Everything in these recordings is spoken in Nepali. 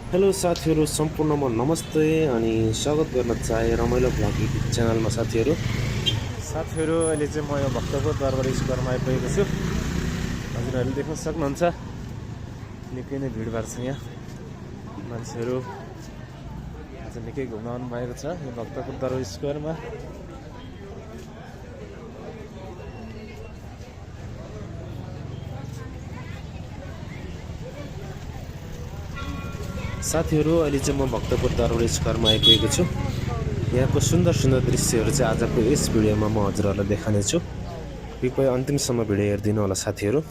हेलो साथीहरू सम्पूर्णमा नमस्ते अनि स्वागत गर्न चाहे रमाइलो भ्लग युट्युब च्यानलमा साथीहरू अहिले चाहिँ म यो भक्तपुर दरबार स्क्वायरमा आइपुगेको छु। हजुरहरूले देख्न सक्नुहुन्छ निकै नै भिडभाड छ यहाँ। मान्छेहरू आज निकै घुम्न आउनु भएको छ यो भक्तपुर दरबार स्क्वायरमा। साथीहरू अहिले चाहिँ म भक्तपुर दरबार स्क्वायरमा आइपुगेको छु। यहाँको सुन्दर सुन्दर दृश्यहरू चाहिँ आजको यस भिडियोमा म हजुरहरूलाई देखाउनेछु। कृपया अन्तिमसम्म भिडियो हेरिदिनु होला साथीहरू।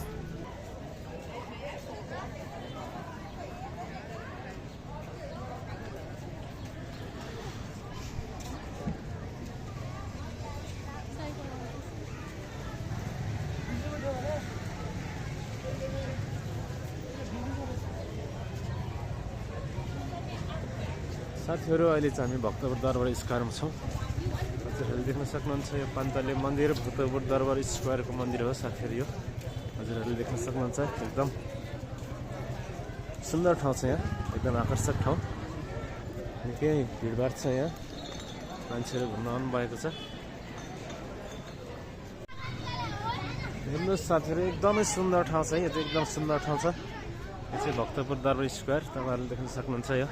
साथीहरू अहिले चाहिँ हामी भक्तपुर दरबार स्क्वायरमा छौँ। हजुरहरूले देख्न सक्नुहुन्छ यो पान्तले मन्दिर भक्तपुर दरबार स्क्वायरको मन्दिर हो साथीहरू। यो हजुरहरूले देख्न सक्नुहुन्छ एकदम सुन्दर ठाउँ छ यहाँ, एकदम आकर्षक ठाउँ। निकै भिडभाड छ यहाँ, मान्छेहरू घुम्न आउनु भएको छ। हेर्नुहोस् साथीहरू एकदमै सुन्दर ठाउँ छ, यो चाहिँ एकदम सुन्दर ठाउँ छ। यो चाहिँ भक्तपुर दरबार स्क्वायर तपाईँहरूले देख्न सक्नुहुन्छ। यो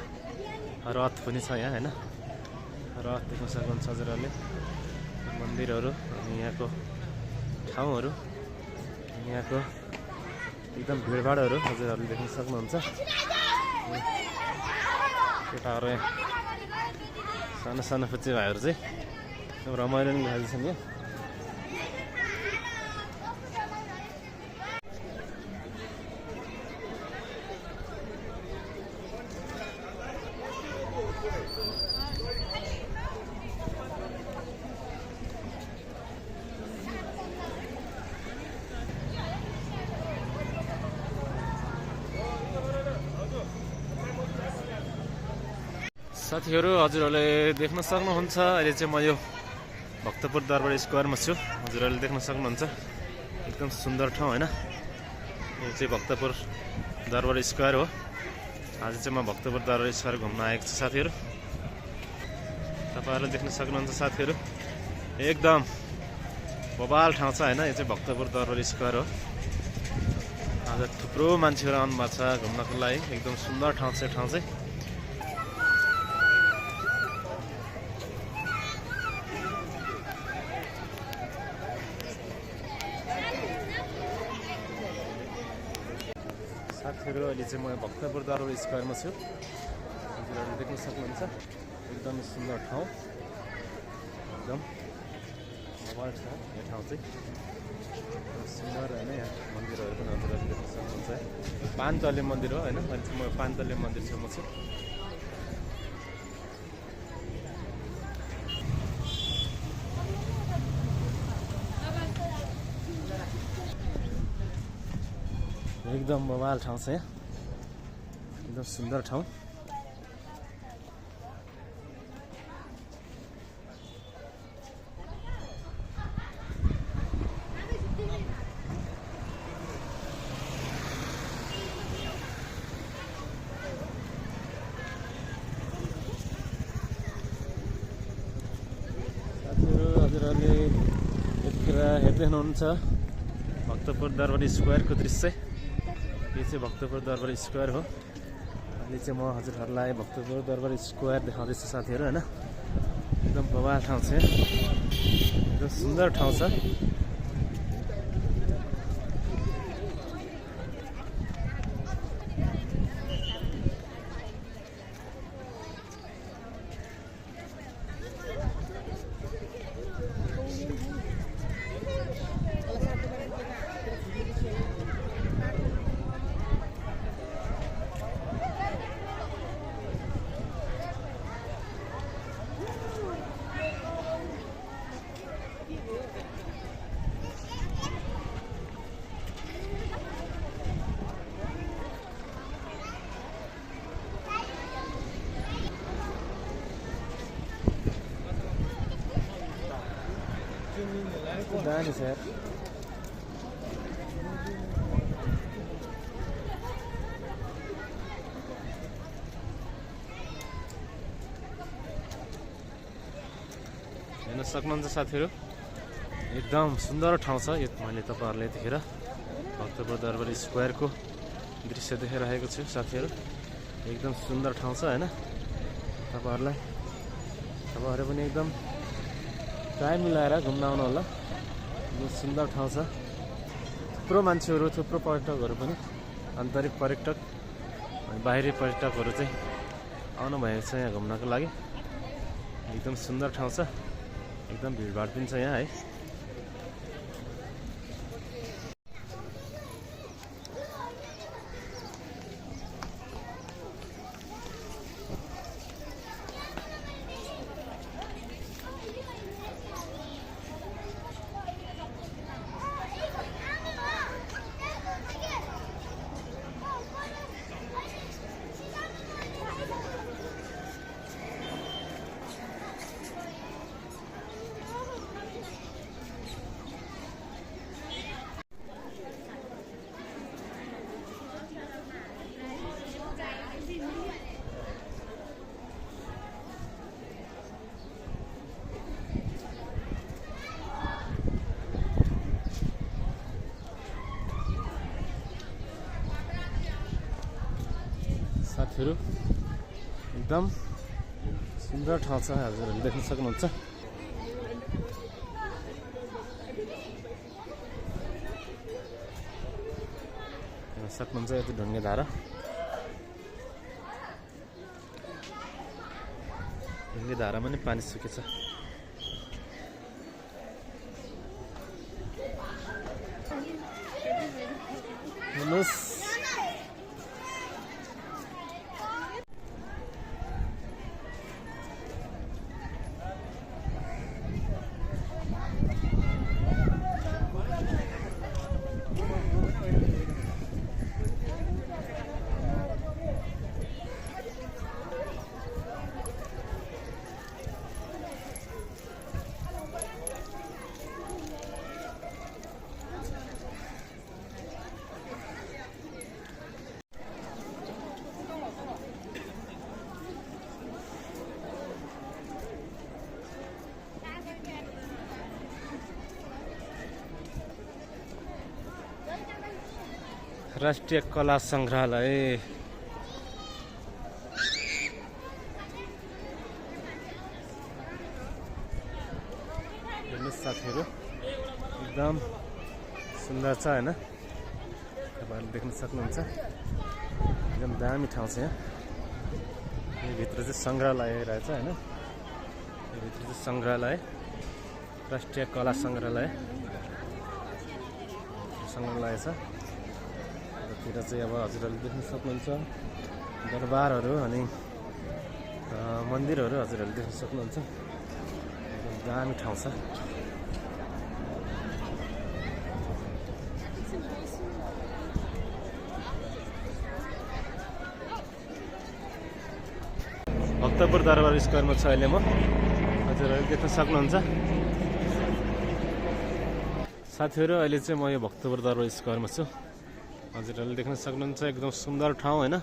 रथ पनि छ यहाँ होइन, रथ देख्न सक्नुहुन्छ हजुरहरूले। मन्दिरहरू अनि यहाँको ठाउँहरू, यहाँको एकदम भिडभाडहरू हजुरहरूले देख्न सक्नुहुन्छ। केटाहरू यहाँ सानो सानो फुच्चे भाइहरू चाहिँ एकदम रमाइलो नि भइरहेछन् यहाँ। साथीहरू हजुरहरूले देख्न सक्नुहुन्छ अहिले चाहिँ म यो भक्तपुर दरबार स्क्वायरमा छु। हजुरहरूले देख्न सक्नुहुन्छ एकदम सुन्दर ठाउँ होइन। यो चाहिँ भक्तपुर दरबार स्क्वायर हो। आज चाहिँ म भक्तपुर दरबार स्क्वायर घुम्न आएको छु साथीहरू। तपाईँहरूले देख्न सक्नुहुन्छ साथीहरू एकदम बबाल ठाउँ छ होइन। यो चाहिँ भक्तपुर दरबार स्क्वायर हो। आज थुप्रो मान्छेहरू आउनु भएको छ घुम्नको लागि। एकदम सुन्दर ठाउँ छ यो ठाउँ चाहिँ। साथीहरू अहिले चाहिँ म भक्तपुर दरबार स्क्वायरमा छु। हजुरहरूले देख्न सक्नुहुन्छ एकदमै सुन्दर ठाउँ, एकदम बबाल छ यो ठाउँ चाहिँ। सुन्दर होइन, यहाँ मन्दिरहरू पनि हजुरहरूले देख्न सक्नुहुन्छ। पानतले मन्दिर हो होइन। अहिले चाहिँ म पानतले मन्दिर छेउमा छु। एकदम बबाल ठाउँ छ यहाँ, एकदम सुन्दर ठाउँ। साथीहरू हजुरहरूले यतिखेर हेर्दै हुनुहुन्छ भक्तपुर दरबार स्क्वायरको दृश्य। यो चाहिँ भक्तपुर दरबार स्क्वायर हो। अहिले चाहिँ म हजुरहरूलाई भक्तपुर दरबार स्क्वायर देखाउँदैछु साथीहरू होइन। एकदम बबाल ठाउँ छ, एकदम सुन्दर ठाउँ छ। दामी छ यार। हेर्न सक्नुहुन्छ साथीहरू, एकदम सुन्दर ठाउँ छ यो। मैले तपाईँहरूलाई यतिखेर भक्तपुर दरबार स्क्वायरको दृश्य देखाइरहेको छु साथीहरू। एकदम सुन्दर ठाउँ छ होइन। तपाईँहरू पनि एकदम टाइम मिलाएर घुम्न आउनु होला। एकदम सुन्दर ठाउँ छ। थुप्रो मान्छेहरू, थुप्रो पर्यटकहरू पनि, आन्तरिक पर्यटक अनि बाहिरी पर्यटकहरू चाहिँ आउनुभएको छ यहाँ घुम्नको लागि। एकदम सुन्दर ठाउँ छ। एकदम भिडभाड पनि छ यहाँ है। साथीहरू एकदम सुन्दर ठाउँ छ, हजुरहरूले देख्न सक्नुहुन्छ। हेर्न सक्नुहुन्छ यति ढुङ्गे धारा। ढुङ्गे धारामा नि पानी सुकेछ। हेर्नुहोस् राष्ट्रिय कला संग्रहालय। हेर्नुहोस् साथीहरू, एकदम सुन्दर छ होइन। तपाईँहरूले देख्न सक्नुहुन्छ एकदम दामी ठाउँ छ यहाँ। यो भित्र चाहिँ सङ्ग्रहालय रहेछ होइन। यो भित्र चाहिँ सङ्ग्रहालय, राष्ट्रिय कला सङ्ग्रहालय छ। तिर चाहिँ अब हजुरहरूले देख्न सक्नुहुन्छ दरबारहरू अनि मन्दिरहरू हजुरहरूले देख्न सक्नुहुन्छ। एकदम दामी ठाउँ छ। भक्तपुर दरबार स्क्वायरमा छ अहिले म, हजुरहरूले देख्न सक्नुहुन्छ। साथीहरू अहिले चाहिँ म यो भक्तपुर दरबार स्क्वायरमा छु। हजुरहरूले देख्न सक्नुहुन्छ एकदम सुन्दर ठाउँ होइन।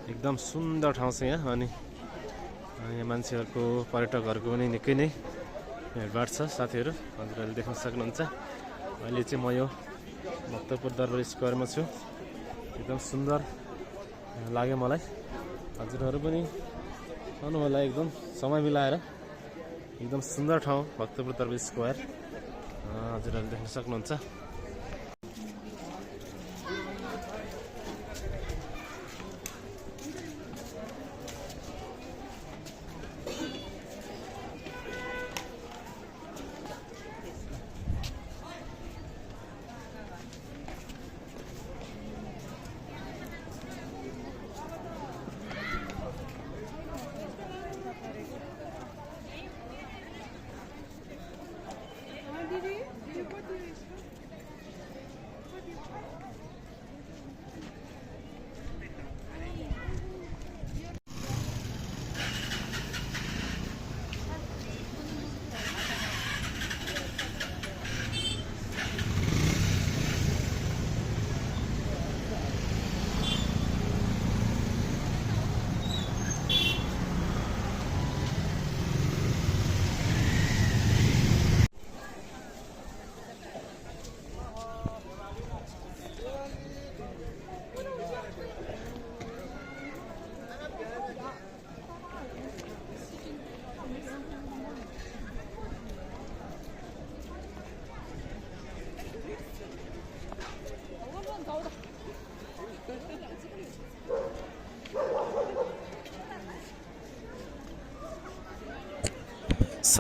एकदम सुन्दर ठाउँ छ यहाँ। अनि यहाँ मान्छेहरूको, पर्यटकहरूको पनि निकै नै भिडभाड छ साथीहरू। हजुरहरूले देख्न सक्नुहुन्छ। अहिले चाहिँ म यो भक्तपुर दरबार स्क्वायरमा छु। एकदम सुन्दर लाग्यो मलाई। हजुरहरू पनि आउनु होला एकदम समय मिलाएर। एकदम सुन्दर ठाउँ भक्तपुर दरबार स्क्वायर, हजुरहरूले देख्न सक्नुहुन्छ।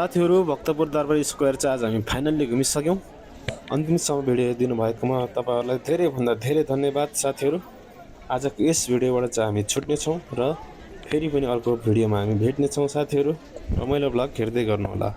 साथीहरू भक्तपुर दरबार स्क्वायर चाहिँ आज हामी फाइनल्ली घुमिसक्यौँ। अन्तिमसम्म भिडियो दिनुभएकोमा तपाईँहरूलाई धेरैभन्दा धेरै धन्यवाद साथीहरू। आजको यस भिडियोबाट चाहिँ हामी छुट्नेछौँ र फेरि पनि अर्को भिडियोमा हामी भेट्नेछौँ साथीहरू। रमाइलो भ्लग हेर्दै गर्नुहोला।